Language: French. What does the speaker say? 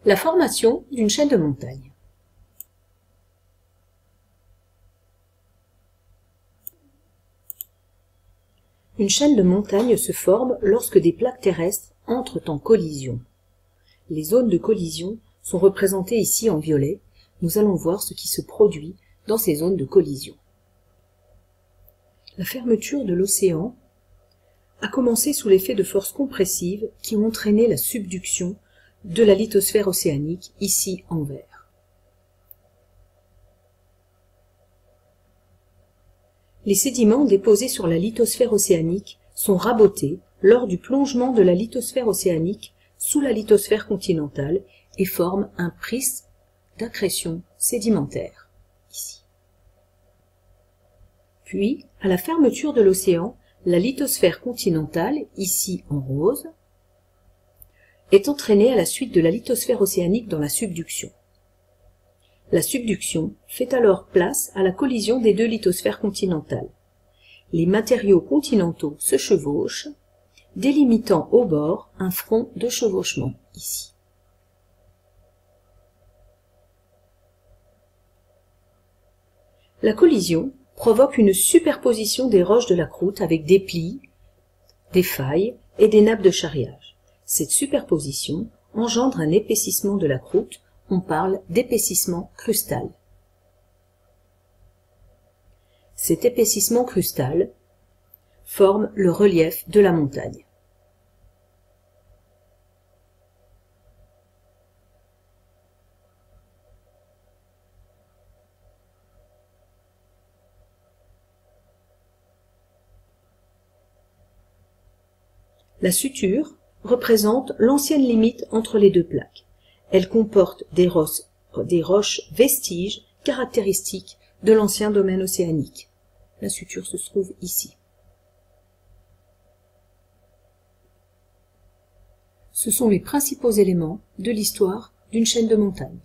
La formation d'une chaîne de montagnes. Une chaîne de montagnes se forme lorsque des plaques terrestres entrent en collision. Les zones de collision sont représentées ici en violet. Nous allons voir ce qui se produit dans ces zones de collision. La fermeture de l'océan a commencé sous l'effet de forces compressives qui ont entraîné la subduction de la lithosphère océanique, ici en vert. Les sédiments déposés sur la lithosphère océanique sont rabotés lors du plongement de la lithosphère océanique sous la lithosphère continentale et forment un prisme d'accrétion sédimentaire, ici. Puis, à la fermeture de l'océan, la lithosphère continentale, ici en rose, est entraînée à la suite de la lithosphère océanique dans la subduction. La subduction fait alors place à la collision des deux lithosphères continentales. Les matériaux continentaux se chevauchent, délimitant au bord un front de chevauchement, ici. La collision provoque une superposition des roches de la croûte avec des plis, des failles et des nappes de charriage. Cette superposition engendre un épaississement de la croûte, on parle d'épaississement crustal. Cet épaississement crustal forme le relief de la montagne. La suture représente l'ancienne limite entre les deux plaques. Elle comporte des roches vestiges caractéristiques de l'ancien domaine océanique. La suture se trouve ici. Ce sont les principaux éléments de l'histoire d'une chaîne de montagnes.